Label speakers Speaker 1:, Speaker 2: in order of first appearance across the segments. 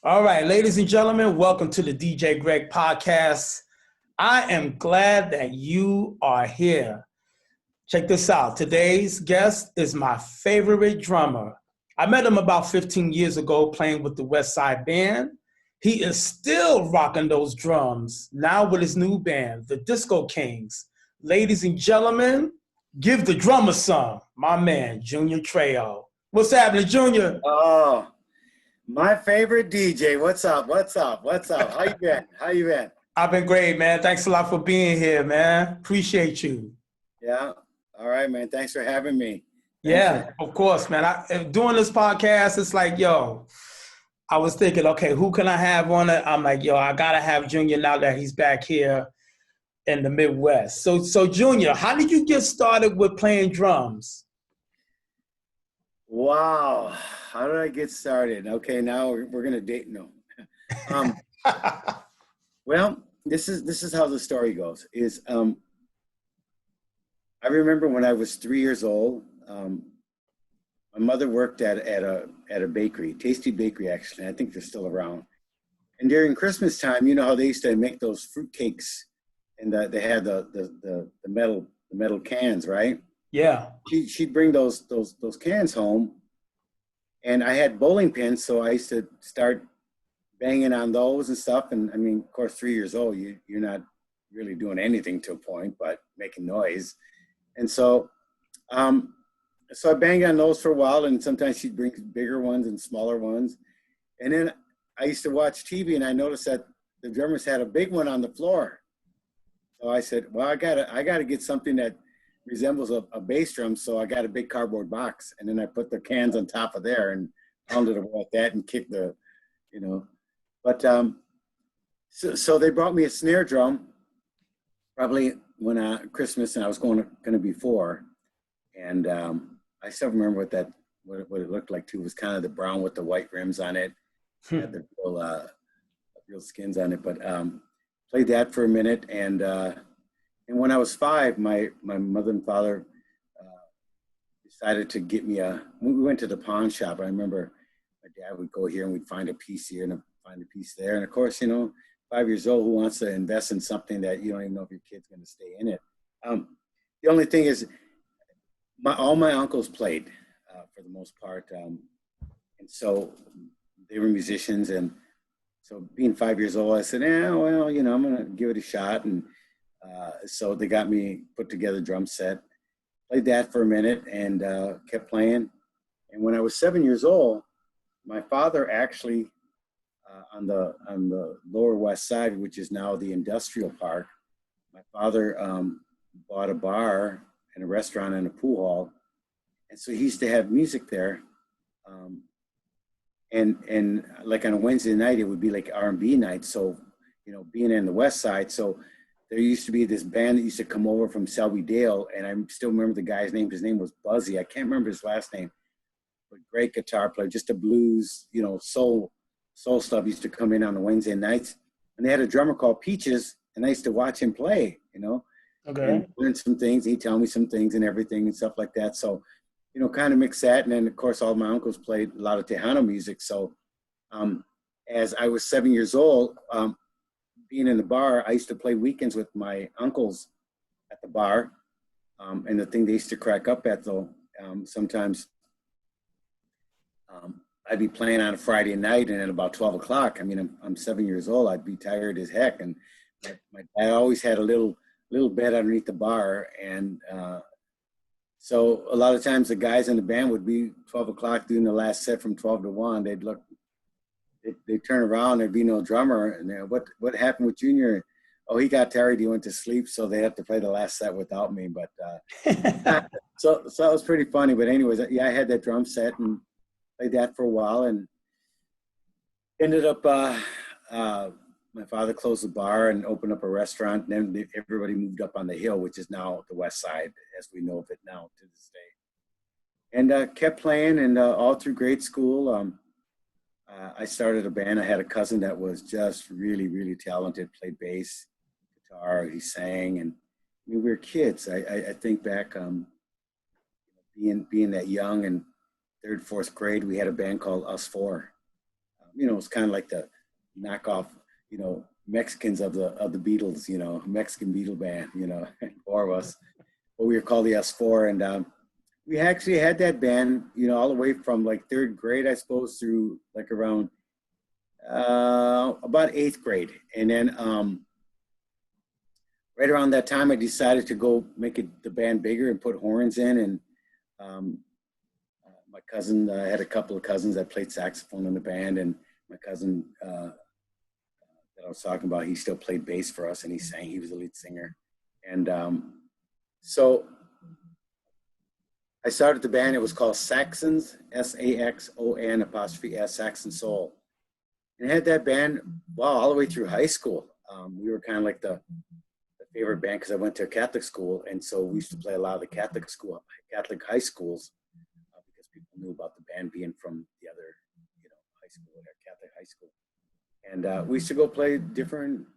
Speaker 1: All right, ladies and gentlemen, welcome to the DJ Greg podcast. I am glad that you are here. Check this out. Today's guest is my favorite drummer. I met him about 15 years ago playing with the Westside Band. He is still rocking those drums now with his new band, the Disco Kingz. Ladies and gentlemen, give the drummer some. My man, Junior Trejo. What's happening, Junior?
Speaker 2: Oh, my favorite DJ. What's up? What's up? What's up? How you been? How you been?
Speaker 1: I've been great, man. Thanks a lot for being here, man. Appreciate you.
Speaker 2: Yeah. All right, man. Thanks for having me. Thanks for
Speaker 1: Yeah, of course, man. Doing this podcast, it's like, yo, I was thinking, okay, who can I have on it? I'm like, yo, I gotta have Junior now that he's back here in the Midwest. So Junior, how did you get started with playing drums?
Speaker 2: Wow. How did I get started? Okay, now we're gonna date. No. Um, well, this is how the story goes. I remember when I was 3 years old. My mother worked at a bakery, Tasty Bakery, actually. I think they're still around. And during Christmas time, you know how they used to make those fruit cakes, and they had the metal cans, right?
Speaker 1: Yeah.
Speaker 2: She'd bring those cans home, and I had bowling pins, so I used to start banging on those and stuff. And I mean, of course, 3 years old, you're not really doing anything to a point, but making noise. And so I banged on those for a while, and sometimes she'd bring bigger ones and smaller ones. And then I used to watch TV, and I noticed that the drummers had a big one on the floor. So I said, well, I gotta get something that resembles a bass drum. So I got a big cardboard box, and then I put the cans on top of there and pounded away at that and kicked you know. But so they brought me a snare drum, probably when Christmas, and I was going to be 4, and I still remember what it looked like too. It was kind of the brown with the white rims on it, had the real skins on it. But played that for a minute, and when I was 5, my mother and father decided to get me we went to the pawn shop. I remember my dad would go here and we'd find a piece here and find a piece there. And of course, 5 years old, who wants to invest in something that you don't even know if your kid's going to stay in it? The only thing is, all my uncles played for the most part. And so they were musicians. And so being 5 years old, I said, well, I'm going to give it a shot. And so they got me put together a drum set, played that for a minute, and kept playing. And when I was 7 years old, my father actually, on the Lower West Side, which is now the industrial park, my father bought a bar and a restaurant and a pool hall. And so he used to have music there. And like on a Wednesday night, it would be like R&B night. So, being in the West Side, so there used to be this band that used to come over from Selby Dale, and I still remember the guy's name. His name was Buzzy. I can't remember his last name, but great guitar player, just a blues, soul stuff used to come in on the Wednesday nights. And they had a drummer called Peaches, and I used to watch him play,
Speaker 1: Okay.
Speaker 2: and learn some things. He'd tell me some things and everything and stuff like that. So, kind of mix that. And then, of course, all my uncles played a lot of Tejano music. So as I was 7 years old, being in the bar, I used to play weekends with my uncles at the bar. And the thing they used to crack up at, though, sometimes I'd be playing on a Friday night, and at about 12 o'clock, I mean, I'm 7 years old, I'd be tired as heck. And my dad always had a little bed underneath the bar. And so a lot of times the guys in the band would be 12 o'clock doing the last set from 12 to 1. They'd turn around, there'd be no drummer. And what happened with Junior? Oh, he got tired, he went to sleep, so they have to play the last set without me. But so that was pretty funny. But anyways, yeah, I had that drum set and played that for a while, and ended up, my father closed the bar and opened up a restaurant. And then everybody moved up on the hill, which is now the West Side, as we know of it now to this day. And kept playing, and all through grade school, I started a band. I had a cousin that was just really, really talented, played bass, guitar, he sang. And I mean, we were kids. I think back, being that young, and 3rd, 4th grade, we had a band called Us Four. it's kind of like the knockoff, Mexicans of the Beatles, Mexican Beatle band, four of us. But we were called the S4, and we actually had that band, all the way from like third grade, I suppose, through like around about eighth grade, and then right around that time, I decided to go make the band bigger and put horns in, and my cousin, I had a couple of cousins that played saxophone in the band, and my cousin that I was talking about, he still played bass for us, and he sang. He was the lead singer. And so I started the band. It was called Saxons, Saxon apostrophe S, Saxon Soul. And I had that band, all the way through high school. We were kind of like the favorite band because I went to a Catholic school, and so we used to play a lot of the Catholic high schools, because people knew about the band being from the other, high school, or Catholic high school. And we used to go play different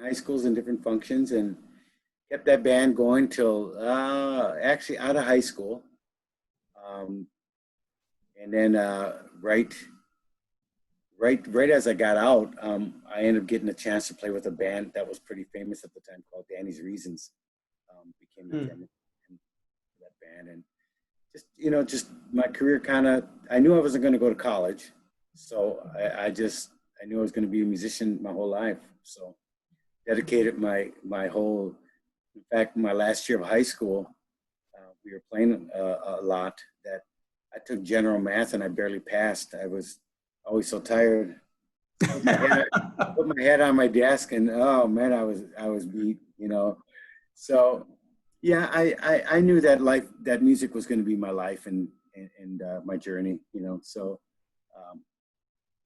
Speaker 2: high schools and different functions, and kept that band going till actually out of high school. And then right as I got out, I ended up getting a chance to play with a band that was pretty famous at the time called Danny's Reasons. Became the drummer in that band, and just my career kind of. I knew I wasn't going to go to college, so I knew I was going to be a musician my whole life. So dedicated my whole. In fact, my last year of high school, we were playing a lot. That I took general math and I barely passed. I was always so tired. Put my head on my desk, and oh man, I was beat. So yeah, I knew that music was going to be my life and my journey. So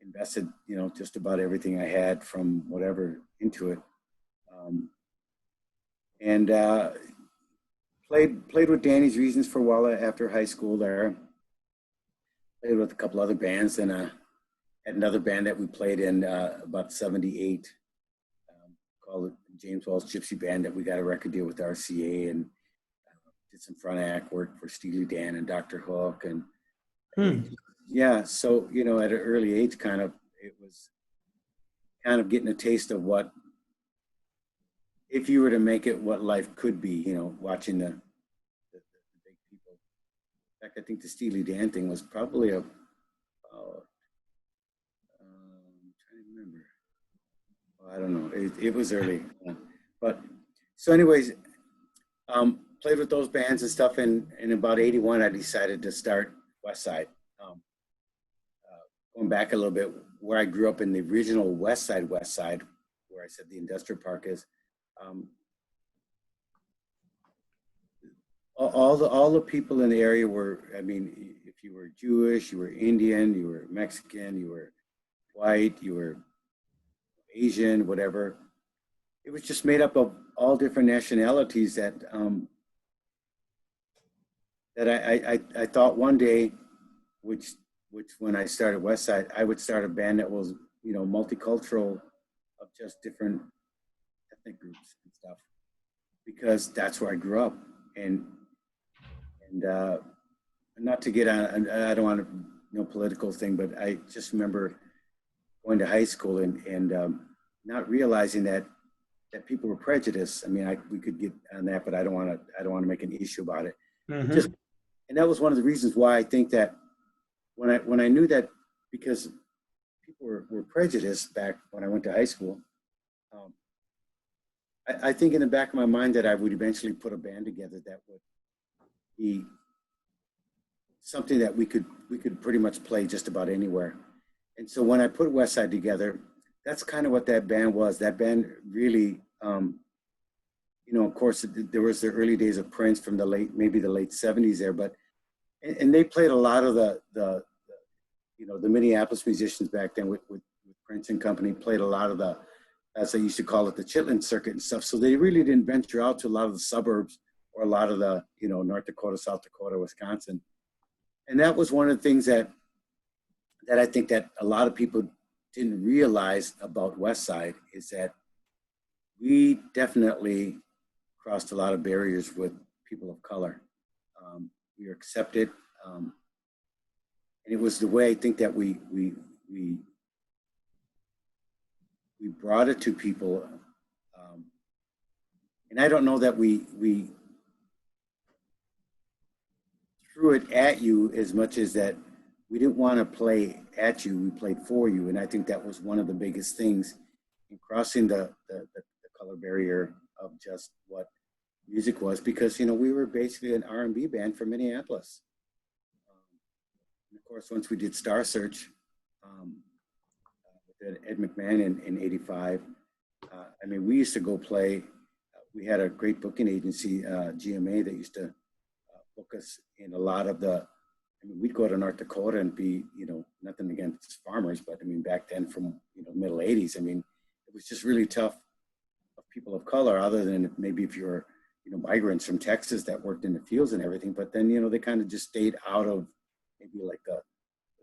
Speaker 2: invested just about everything I had from whatever into it, and played with Danny's Reasons for a while after high school. There played with a couple other bands, and had another band that we played in about 78, called James Wells Gypsy Band, that we got a record deal with RCA, and did some front act work for Steely Dan and Dr. Hook. And yeah, so, at an early age, it was kind of getting a taste of what, if you were to make it, what life could be, watching the big people. In fact, I think the Steely Dan thing was probably I don't know. It was early, but so anyways, played with those bands and stuff. And in about 81, I decided to start Westside. Going back a little bit, where I grew up in the original Westside, where I said the industrial park is. All the people in the area were. I mean, if you were Jewish, you were Indian, you were Mexican, you were white, you were Asian, whatever. It was just made up of all different nationalities that I thought one day, which when I started Westside, I would start a band that was multicultural, of just different ethnic groups and stuff, because that's where I grew up. And not to get on, I don't want to political thing, but I just remember going to high school and not realizing that people were prejudiced. I mean, we could get on that, but I don't want to make an issue about it. Mm-hmm. And that was one of the reasons why I think that when I knew that, because people were prejudiced back when I went to high school, I think in the back of my mind that I would eventually put a band together that would be something that we could pretty much play just about anywhere. And so when I put Westside together, that's kind of what that band was. That band really, of course, there was the early days of Prince from the late 70s there, but, and they played a lot of the Minneapolis musicians back then with Prince and company, played a lot of the, as they used to call it, the Chitlin circuit and stuff. So they really didn't venture out to a lot of the suburbs or a lot of the, North Dakota, South Dakota, Wisconsin. And that was one of the things that I think that a lot of people didn't realize about Westside, is that we definitely crossed a lot of barriers with people of color. We were accepted, and it was the way I think that we we brought it to people. And I don't know that we threw it at you as much as that we didn't want to play at you, we played for you. And I think that was one of the biggest things in crossing the color barrier of just what music was, because, you know, we were basically an R&B band from Minneapolis. And of course, once we did Star Search, with Ed McMahon in 85, I mean, we used to go play, we had a great booking agency, GMA, that used to book us in a lot of the, I mean, we'd go to North Dakota and be, you know, nothing against farmers, but I mean, back then from, you know, middle 80s, I mean, it was just really tough of people of color, other than maybe if you're, you know, migrants from Texas that worked in the fields and everything. But then, you know, they kind of just stayed out of maybe like the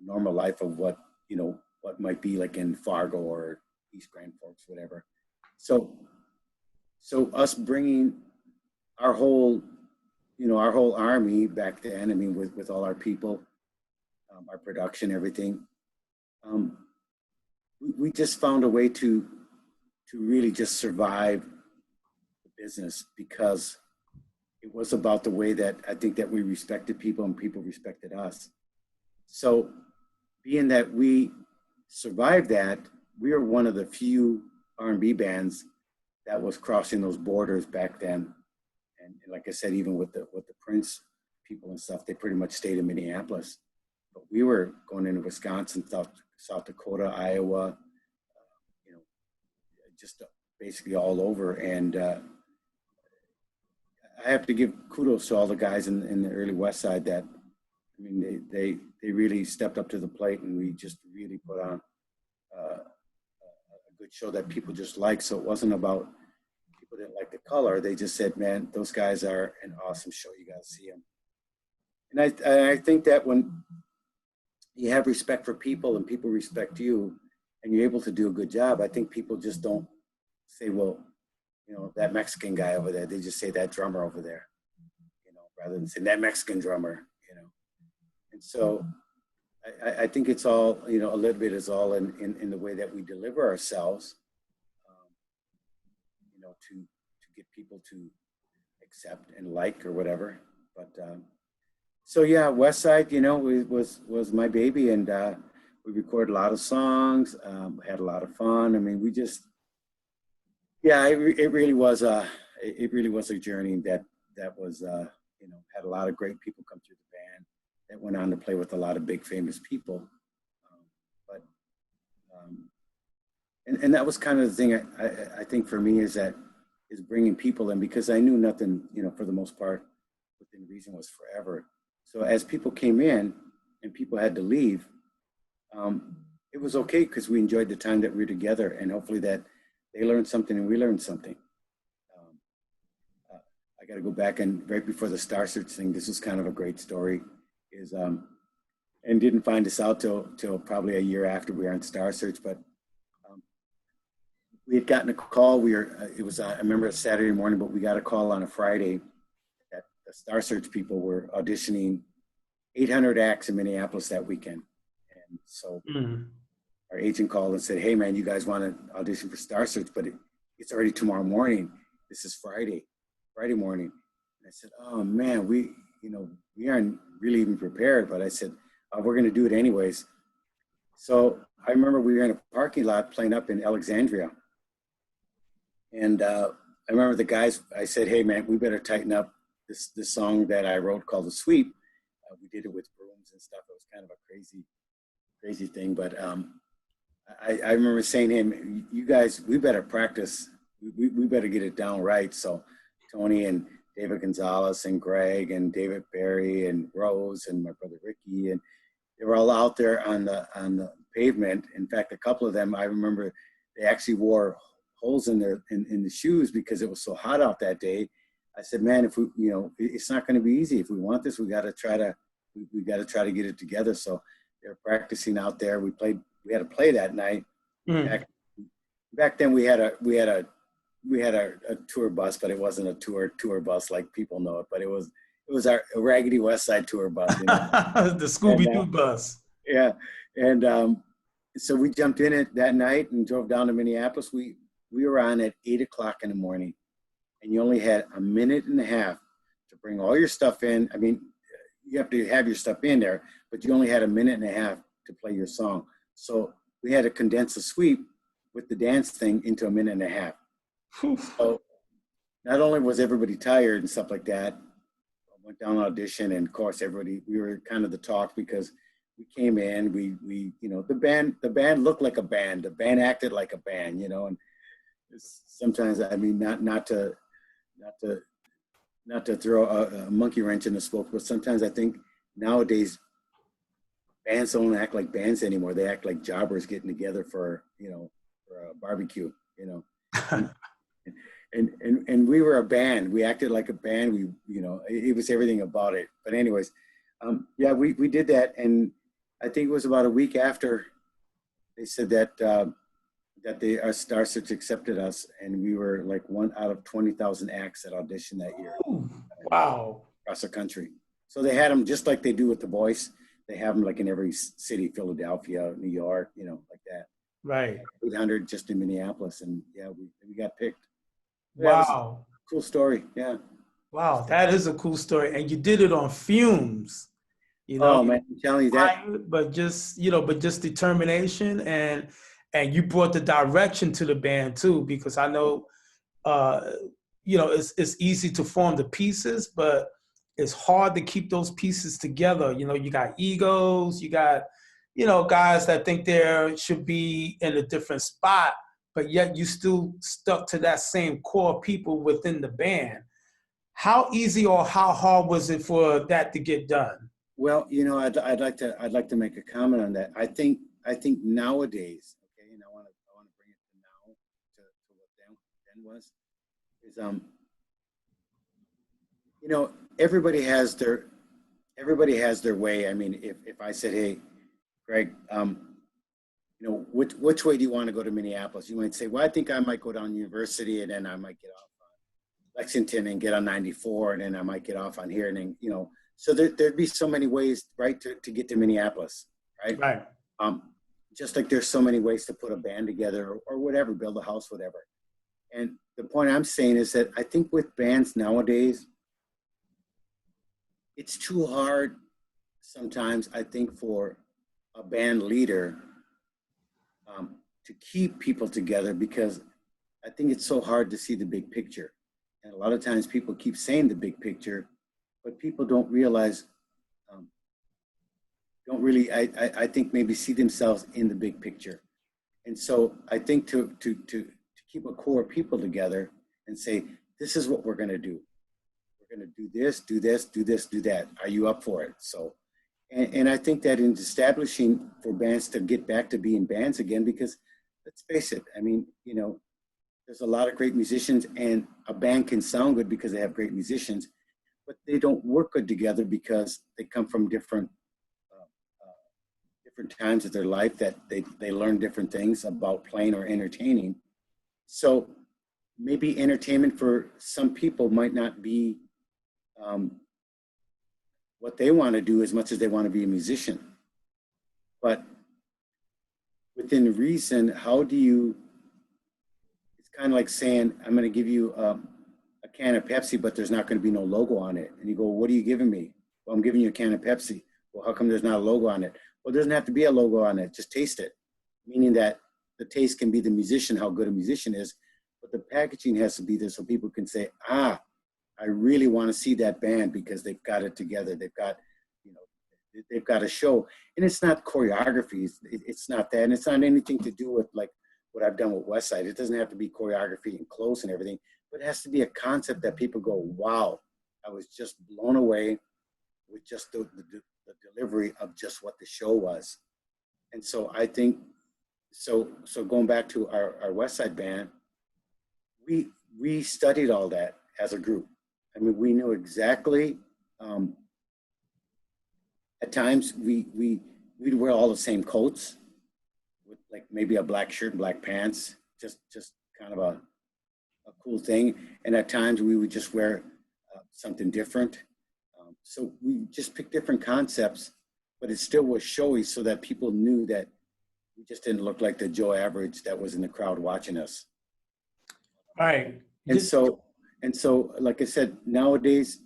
Speaker 2: normal life of what, you know, what might be like in Fargo or East Grand Forks, whatever. So us bringing our whole, you know, our whole army back then, I mean, with all our people, our production, everything, we just found a way to really just survive the business, because it was about the way that I think that we respected people and people respected us. So being that we survived that, we are one of the few R&B bands that was crossing those borders back then. And like I said, even with the Prince people and stuff, they pretty much stayed in Minneapolis. But we were going into Wisconsin, South Dakota, Iowa, you know, just basically all over. And I have to give kudos to all the guys in the early Westside that, I mean, they really stepped up to the plate, and we just really put on a good show that people just liked. So it wasn't about people didn't like the color. They just said, man, those guys are an awesome show. You got to see them. And I think that when you have respect for people and people respect you and you're able to do a good job, I think people just don't say, well, you know, that Mexican guy over there. They just say that drummer over there, you know, rather than saying that Mexican drummer, you know. And so I think it's all, you know, a little bit is all in the way that we deliver ourselves, you know, to get people to accept and like or whatever. But so yeah, Westside, you know, was my baby, and we recorded a lot of songs, had a lot of fun. I mean, we just, yeah, it really was a journey that was, you know, had a lot of great people come through the band that went on to play with a lot of big famous people. And that was kind of the thing I think for me is bringing people in, because I knew nothing, you know, for the most part, within reason was forever. So as people came in and people had to leave, it was okay, because we enjoyed the time that we were together, and hopefully that they learned something and we learned something. I got to go back, and right before the Starsuits thing, this was kind of a great story, is and didn't find us out till probably a year after we were on Starsuits, but we had gotten a call. It was I remember a Saturday morning, but we got a call on a Friday that the Starsearch people were auditioning 800 acts in Minneapolis that weekend. And so our agent called and said, hey man, you guys want to audition for Starsearch, but it's already tomorrow morning. This is Friday morning. And I said, oh man, we aren't really even prepared, but I said, we're going to do it anyways. So I remember we were in a parking lot playing up in Alexandria. And I remember the guys, I said, hey man, we better tighten up this song that I wrote called The Sweep. We did it with brooms and stuff. It was kind of a crazy thing. But I remember saying to him, you guys, we better practice. We better get it down right. So Tony and David Gonzalez and Greg and David Barry and Rose and my brother Ricky, and they were all out there on the pavement. In fact, a couple of them, I remember they actually wore holes in the shoes because it was so hot out that day. I said, man, if we, you know, it's not going to be easy. If we want this, we got to try to get it together. So they're practicing out there. We had to play that night. Back then we had a tour bus, but it wasn't a tour bus like people know it, but it was our raggedy Westside tour bus. You know?
Speaker 1: The Scooby-Doo bus.
Speaker 2: Yeah. And so we jumped in it that night and drove down to Minneapolis. We were on at 8 o'clock in the morning, and you only had a minute and a half to bring all your stuff in. I mean, you have to have your stuff in there, but you only had a minute and a half to play your song. So we had to condense the sweep with the dance thing into a minute and a half. So not only was everybody tired and stuff like that, I went down audition, and of course we were kind of the talk because we came in, we you know, the band looked like a band, the band acted like a band, you know, and sometimes, I mean, not to throw a monkey wrench in the spoke, but sometimes I think nowadays bands don't act like bands anymore. They act like jobbers getting together for, you know, for a barbecue, you know. And we were a band. We acted like a band. We, you know, it was everything about it. But anyways, yeah, we did that, and I think it was about a week after they said that our Starsuits accepted us, and we were like one out of 20,000 acts that auditioned that year.
Speaker 1: Ooh, wow.
Speaker 2: Across the country. So they had them just like they do with The Voice. They have them like in every city, Philadelphia, New York, you know, like that.
Speaker 1: Right.
Speaker 2: 800 just in Minneapolis, and yeah, we got picked.
Speaker 1: Wow.
Speaker 2: Cool story, yeah.
Speaker 1: Wow, that is a cool story. And you did it on fumes, you know.
Speaker 2: Oh man, I'm telling you that.
Speaker 1: But just, you know, but just determination, and you brought the direction to the band too, because I know you know, it's easy to form the pieces, but it's hard to keep those pieces together. You know, you got egos, you got, you know, guys that think they should be in a different spot, but yet you still stuck to that same core people within the band. How easy or how hard was it for that to get done?
Speaker 2: Well, you know, I'd like to make a comment on that. I think nowadays, okay, and I want to bring it to now to what then was, is you know, everybody has their way. I mean, if I said, hey, Greg, you know, which way do you want to go to Minneapolis? You might say, well, I think I might go down University, and then I might get off on Lexington and get on 94, and then I might get off on here, and then, you know, so there'd be so many ways, right, to get to Minneapolis, right?
Speaker 1: Right.
Speaker 2: Just like there's so many ways to put a band together or whatever, build a house, whatever. And the point I'm saying is that I think with bands nowadays, it's too hard sometimes, I think, for a band leader to keep people together, because I think it's so hard to see the big picture. And a lot of times people keep saying the big picture, but people don't realize, don't really, I think maybe see themselves in the big picture. And so I think to keep a core of people together and say, this is what we're going to do. We're going to do this, do this, do this, do that. Are you up for it? So, and I think that in establishing for bands to get back to being bands again, because let's face it, I mean, you know, there's a lot of great musicians, and a band can sound good because they have great musicians, but they don't work good together because they come from different times of their life, that they learn different things about playing or entertaining. So maybe entertainment for some people might not be what they want to do as much as they want to be a musician. But within reason, how do you, it's kind of like saying, I'm going to give you a can of Pepsi, but there's not going to be no logo on it. And you go, what are you giving me? Well, I'm giving you a can of Pepsi. Well, how come there's not a logo on it? Well, there doesn't have to be a logo on it. Just taste it. Meaning that the taste can be the musician, how good a musician is, but the packaging has to be there so people can say, I really want to see that band because they've got it together. They've got, you know, they've got a show. And it's not choreography. It's not that. And it's not anything to do with like what I've done with Westside. It doesn't have to be choreography and clothes and everything, but it has to be a concept that people go, wow, I was just blown away with just the delivery of just what the show was. And so I think, so going back to our Westside Band, we studied all that as a group. I mean, we knew exactly, at times we'd wear all the same coats with like maybe a black shirt and black pants, just kind of a cool thing. And at times we would just wear something different. So we just picked different concepts, but it still was showy so that people knew that we just didn't look like the Joe Average that was in the crowd watching us.
Speaker 1: Right.
Speaker 2: And so, like I said, nowadays,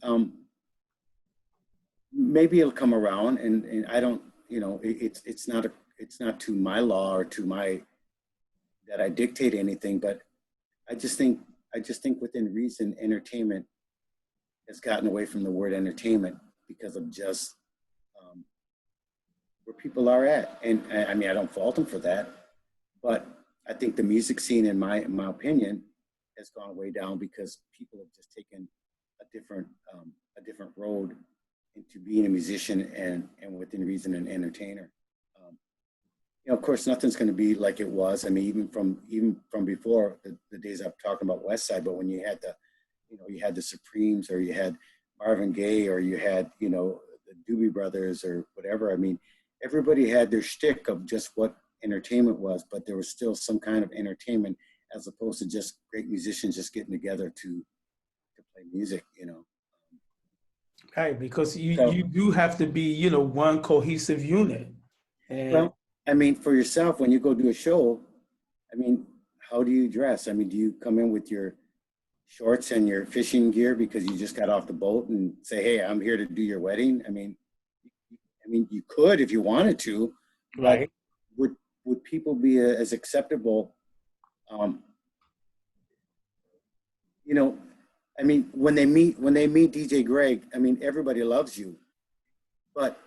Speaker 2: maybe it'll come around, and I don't, it's not to my law or to my that I dictate anything, but I just think within reason, entertainment has gotten away from the word entertainment because of just where people are at, and I mean I don't fault them for that, but I think the music scene, in my opinion, has gone way down because people have just taken a different road into being a musician and within reason an entertainer. Of course, nothing's going to be like it was. I mean, even from before the days I'm talking about Westside, but when you had the Supremes, or you had Marvin Gaye, or you had the Doobie Brothers or whatever. I mean, everybody had their shtick of just what entertainment was, but there was still some kind of entertainment as opposed to just great musicians just getting together to play music.
Speaker 1: Right, because you do have to be, one cohesive unit. And
Speaker 2: well, I mean, for yourself, when you go do a show, I mean, how do you dress? I mean, do you come in with your shorts and your fishing gear because you just got off the boat and say, "Hey, I'm here to do your wedding"? I mean, you could if you wanted to,
Speaker 1: right?
Speaker 2: Would people be as acceptable? I mean, when they meet DJ Greg, I mean, everybody loves you, but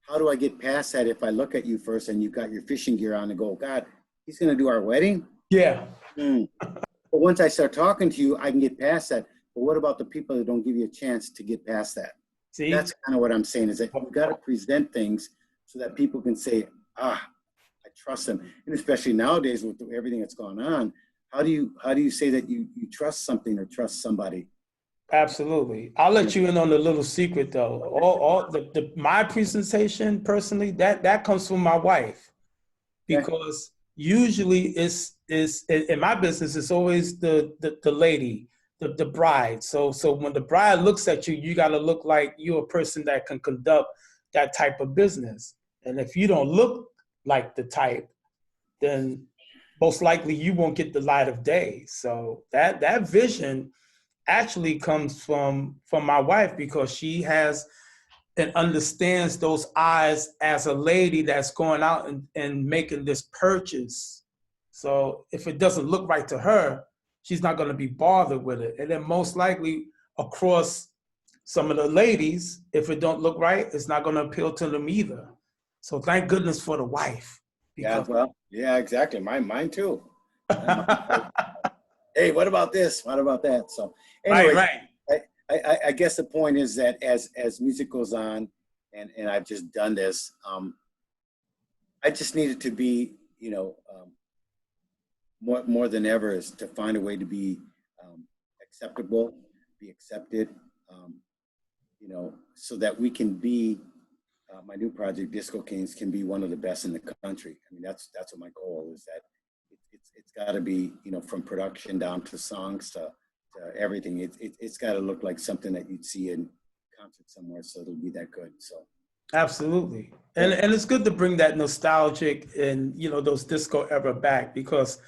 Speaker 2: how do I get past that if I look at you first and you've got your fishing gear on and go, God, he's going to do our wedding?
Speaker 1: Yeah.
Speaker 2: But once I start talking to you, I can get past that. But what about the people that don't give you a chance to get past that?
Speaker 1: See?
Speaker 2: That's kind of what I'm saying, is that you've got to present things so that people can say, I trust them. And especially nowadays with everything that's gone on, how do you say that you trust something or trust somebody?
Speaker 1: Absolutely. I'll let you in on a little secret though. All my presentation personally, that comes from my wife, because usually it's in my business, it's always the lady, the bride. So when the bride looks at you, you got to look like you're a person that can conduct that type of business. And if you don't look like the type, then most likely you won't get the light of day. So that vision actually comes from my wife, because she has and understands those eyes as a lady that's going out and making this purchase. So if it doesn't look right to her, she's not going to be bothered with it. And then most likely across some of the ladies, if it don't look right, it's not going to appeal to them either. So thank goodness for the wife.
Speaker 2: Yeah, exactly. Mine too. Hey, what about this? What about that? So anyway, right. I guess the point is that as music goes on, and I've just done this, I just needed to be, more than ever, is to find a way to be acceptable, be accepted, so that we can be, my new project, Disco Kingz, can be one of the best in the country. I mean, that's what my goal is, that it's got to be, from production down to songs to everything. It's got to look like something that you'd see in concert somewhere, so it'll be that good. So
Speaker 1: absolutely. And it's good to bring that nostalgic and those disco era back, because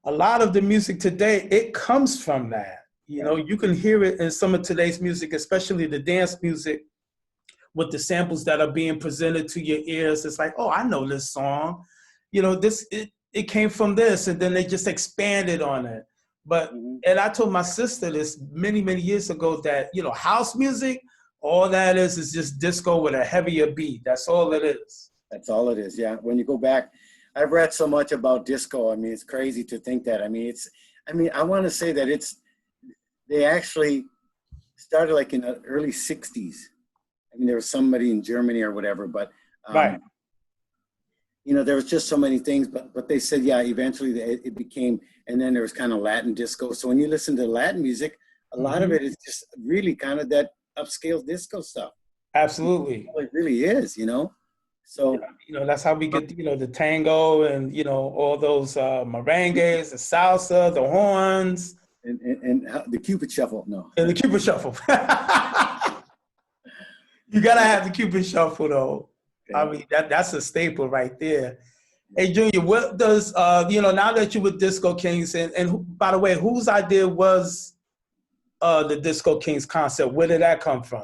Speaker 1: a lot of the music today, it comes from that. You can hear it in some of today's music, especially the dance music, with the samples that are being presented to your ears. It's like, oh, I know this song. It came from this, and then they just expanded on it. But and I told my sister this many, many years ago, that house music, all that is just disco with a heavier beat. That's all it is.
Speaker 2: That's all it is. Yeah. When you go back, I've read so much about disco. I mean, it's crazy to think that. I mean, I want to say that they actually started like in the early 60s. I mean, there was somebody in Germany or whatever, but
Speaker 1: right.
Speaker 2: There was just so many things, but they said, yeah, eventually it became, and then there was kind of Latin disco. So when you listen to Latin music, a lot of it is just really kind of that upscale disco stuff.
Speaker 1: Absolutely.
Speaker 2: It really is, So,
Speaker 1: that's how we get, the tango and, all those merengues, the salsa, the horns.
Speaker 2: And the Cupid Shuffle, no.
Speaker 1: And the Cupid Shuffle. You got to have the Cupid Shuffle, though. Okay. I mean, that's a staple right there. Hey, Junior, what does, now that you're with Disco Kingz, and by the way, whose idea was the Disco Kingz concept? Where did that come from?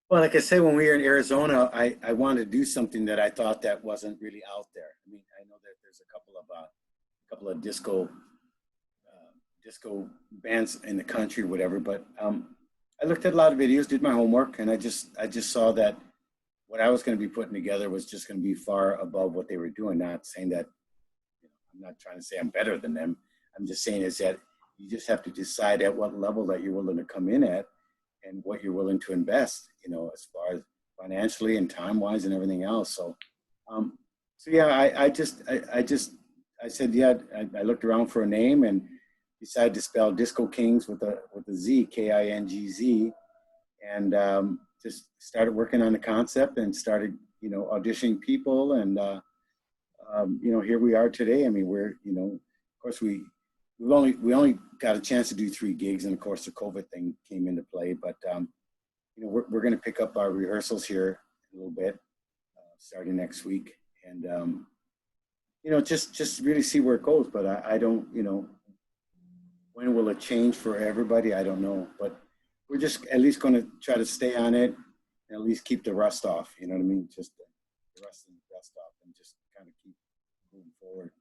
Speaker 2: Well, like I said, when we were in Arizona, I wanted to do something that I thought that wasn't really out there. I mean, I know that there's a couple of disco bands in the country, whatever. But I looked at a lot of videos, did my homework, and I just saw that what I was going to be putting together was just going to be far above what they were doing. Not saying that, I'm not trying to say I'm better than them. I'm just saying is that you just have to decide at what level that you're willing to come in at and what you're willing to invest, as far as financially and time-wise and everything else. So yeah, I said, yeah, I looked around for a name and decided to spell Disco Kingz with a Z, Kingz, and just started working on the concept and started, auditioning people, and here we are today. I mean, we're, of course, we only got a chance to do 3 gigs, and of course the COVID thing came into play. But we're going to pick up our rehearsals here a little bit, starting next week, and just really see where it goes. But I don't, when will it change for everybody? I don't know. But we're just at least going to try to stay on it and at least keep the rust off. You know what I mean? Just the rust off, and just kind of keep moving forward.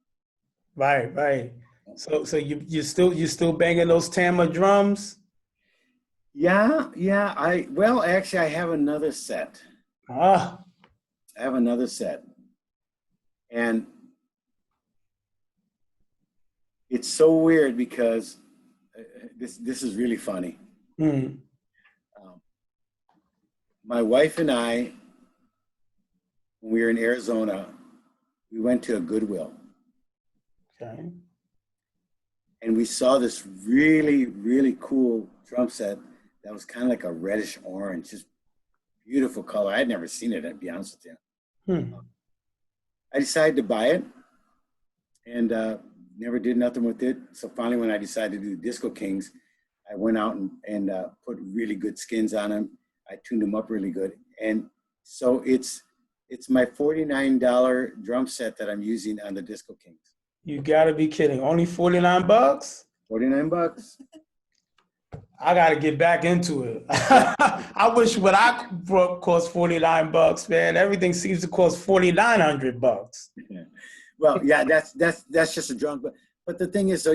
Speaker 1: Right. So you still banging those Tama drums?
Speaker 2: Yeah. Actually, I have another set.
Speaker 1: Ah,
Speaker 2: I have another set, and it's so weird because this is really funny.
Speaker 1: mm,
Speaker 2: My wife and I, when we were in Arizona, we went to a Goodwill.
Speaker 1: okay.
Speaker 2: And we saw this really, really cool drum set that was kind of like a reddish orange, just beautiful color. I had never seen it, I'd be honest with you.
Speaker 1: Hmm.
Speaker 2: I decided to buy it, and never did nothing with it. So finally, when I decided to do Disco Kingz, I went out and put really good skins on them. I tuned them up really good. And so it's my $49 drum set that I'm using on the Disco Kingz.
Speaker 1: You gotta be kidding. Only $49?
Speaker 2: $49.
Speaker 1: I gotta get back into it. I wish what I brought cost $49, man. Everything seems to cost $4,900.
Speaker 2: Yeah. Well, yeah, that's just a drum. But the thing is, so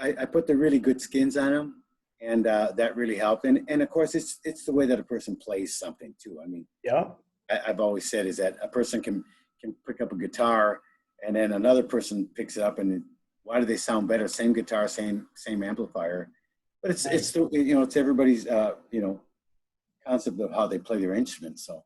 Speaker 2: I put the really good skins on them, and that really helped. And of course, it's the way that a person plays something too. I mean,
Speaker 1: Yeah.
Speaker 2: I've always said is that a person can pick up a guitar, and then another person picks it up, and why do they sound better? Same guitar, same amplifier, but it's still, it's everybody's concept of how they play their instruments. So,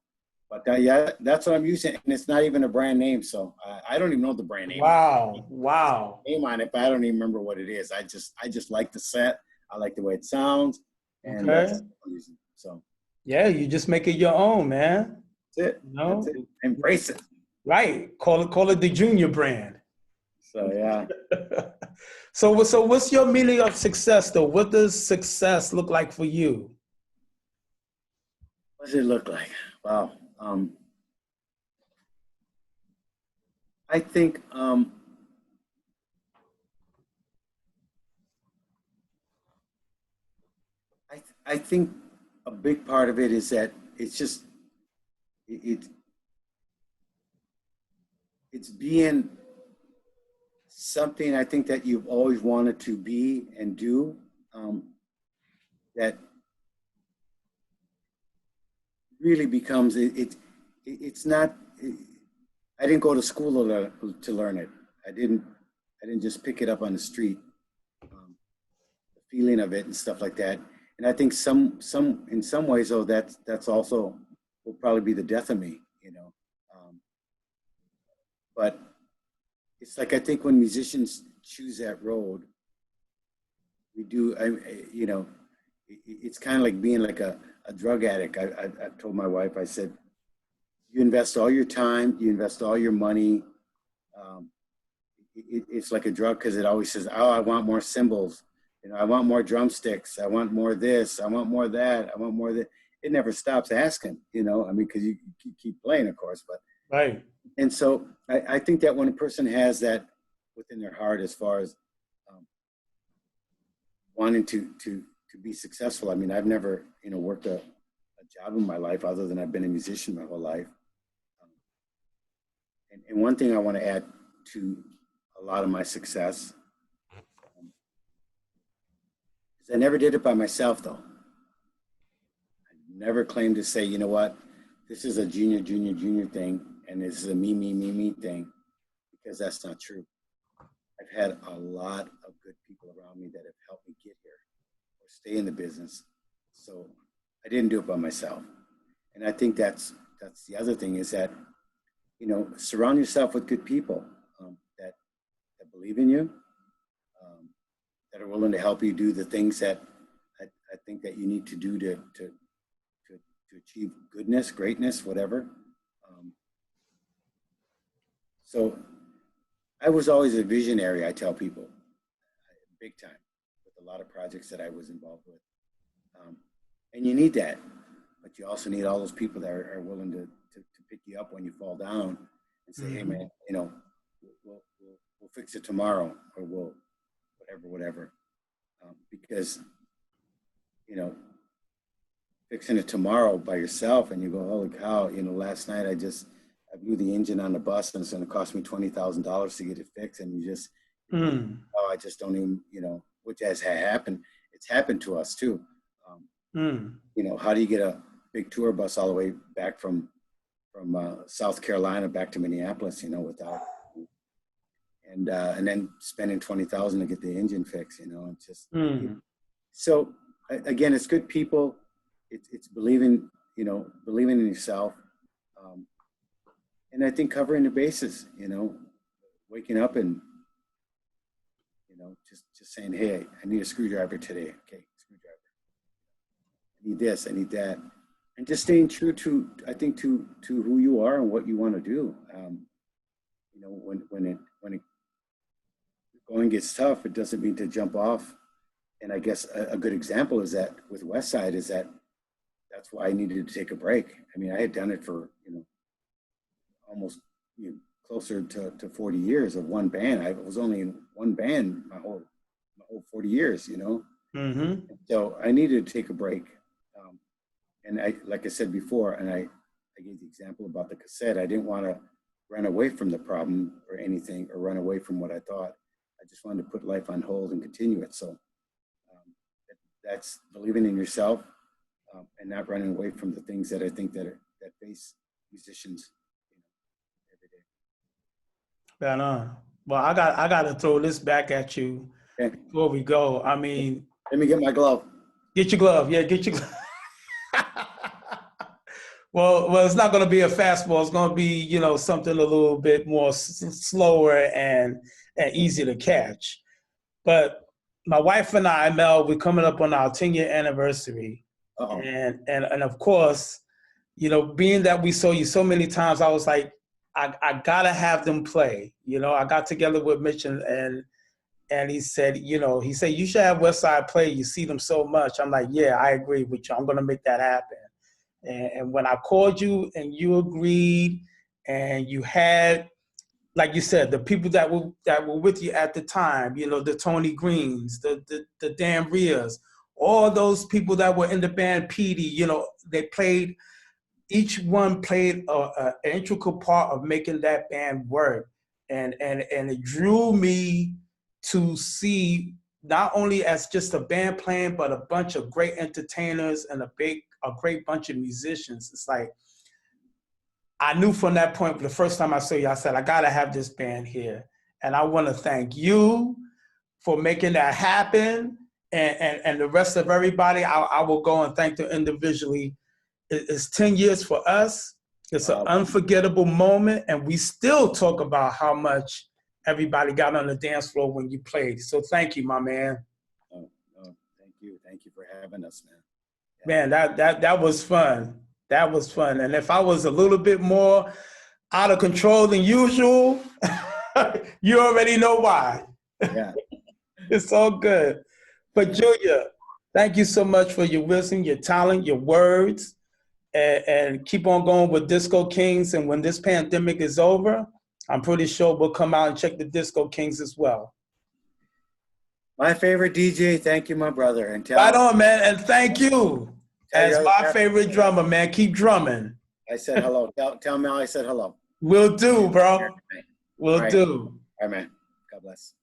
Speaker 2: but yeah, that's what I'm using, and it's not even a brand name, so I don't even know the brand name.
Speaker 1: Wow.
Speaker 2: Name on it, but I don't even remember what it is. I just like the set. I like the way it sounds, and
Speaker 1: Okay.
Speaker 2: that's what I'm using. So
Speaker 1: Yeah, you just make it your own, man.
Speaker 2: that's it.
Speaker 1: No?
Speaker 2: That's it. Embrace it.
Speaker 1: Right. Call it the Junior brand.
Speaker 2: So yeah.
Speaker 1: So what's your meaning of success though? What does success look like for you?
Speaker 2: What does it look like? Wow. I think I think a big part of it is that it's just it's being something I think that you've always wanted to be and do, that really becomes it's not. I didn't go to school to learn it. I didn't just pick it up on the street. The feeling of it and stuff like that. And I think in some ways, though, that's also will probably be the death of me, But it's like I think when musicians choose that road, we do. It's kind of like being like a drug addict. I've told my wife. I said, you invest all your time, you invest all your money. It's like a drug because it always says, "Oh, I want more cymbals. I want more drumsticks. I want more this. I want more that. I want more that." It never stops asking. I mean, because you keep playing, of course, but
Speaker 1: Right.
Speaker 2: And so I think that when a person has that within their heart, as far as wanting to be successful, I mean, I've never, worked a job in my life other than I've been a musician my whole life. And one thing I want to add to a lot of my success is I never did it by myself, though. I never claimed to say, you know what, this is a junior thing, and this is a me thing, because that's not true. I've had a lot of good people around me that have helped me get here or stay in the business. So I didn't do it by myself. And I think that's the other thing, is that, surround yourself with good people that believe in you, that are willing to help you do the things that I think that you need to do to achieve goodness, greatness, whatever. So I was always a visionary, I tell people, big time, with a lot of projects that I was involved with. And you need that, but you also need all those people that are willing to pick you up when you fall down and say, hey man, we'll fix it tomorrow, or we'll whatever. Because, fixing it tomorrow by yourself, and you go, holy cow, last night I blew the engine on the bus and it's going to cost me $20,000 to get it fixed. And you just, I just don't even, which has happened. It's happened to us too. How do you get a big tour bus all the way back from South Carolina back to Minneapolis, without, and then spending $20,000 to get the engine fixed, it's just, so again, it's good people. It's believing in yourself. And I think covering the bases, waking up and, just saying, hey, I need a screwdriver today. Okay, screwdriver. I need this, I need that. And just staying true to who you are and what you want to do. When it going gets tough, it doesn't mean to jump off. And I guess a good example is that with Westside is that that's why I needed to take a break. I mean, I had done it for, almost closer to 40 years of one band. I was only in one band my whole 40 years, So I needed to take a break. And like I said before, and I gave the example about the cassette, I didn't want to run away from the problem or anything, or run away from what I thought. I just wanted to put life on hold and continue it. So that's believing in yourself, and not running away from the things that I think that face musicians every day.
Speaker 1: Right on. Well, I got to throw this back at you before we go. I mean,
Speaker 2: let me get my glove.
Speaker 1: Get your glove. Yeah, get your glove. Well, it's not going to be a fastball. It's going to be, something a little bit more slower and easy to catch. But my wife and I, Mel, we're coming up on our 10-year anniversary. Uh-oh. And of course, being that we saw you so many times, I was like, I got to have them play. I got together with Mitch and he said, you should have Westside play. You see them so much. I'm like, yeah, I agree with you. I'm going to make that happen. And when I called you and you agreed, and you had, like you said, the people that were with you at the time, the Tony Greens, the Dan Rias, all those people that were in the band, Petey, each one played an integral part of making that band work. And it drew me to see not only as just a band playing, but a bunch of great entertainers and a great bunch of musicians. It's like, I knew from that point, the first time I saw you, I said, I gotta have this band here. And I wanna thank you for making that happen. And the rest of everybody, I will go and thank them individually. It's 10 years for us. It's an unforgettable moment. And we still talk about how much everybody got on the dance floor when you played. So thank you, my man.
Speaker 2: Oh, thank you. Thank you for having us, man.
Speaker 1: Yeah. Man, that was fun. That was fun. And if I was a little bit more out of control than usual, you already know why.
Speaker 2: Yeah.
Speaker 1: It's all good. But Junior, thank you so much for your wisdom, your talent, your words. and keep on going with Disco Kingz. And when this pandemic is over, I'm pretty sure we'll come out and check the Disco Kingz as well.
Speaker 2: My favorite DJ, thank you, my brother. And
Speaker 1: Right on, man. And thank you. As my favorite drummer, man. Keep drumming.
Speaker 2: I said hello. Tell Mel I said hello.
Speaker 1: Will do, bro. Will do.
Speaker 2: All right, man. God bless.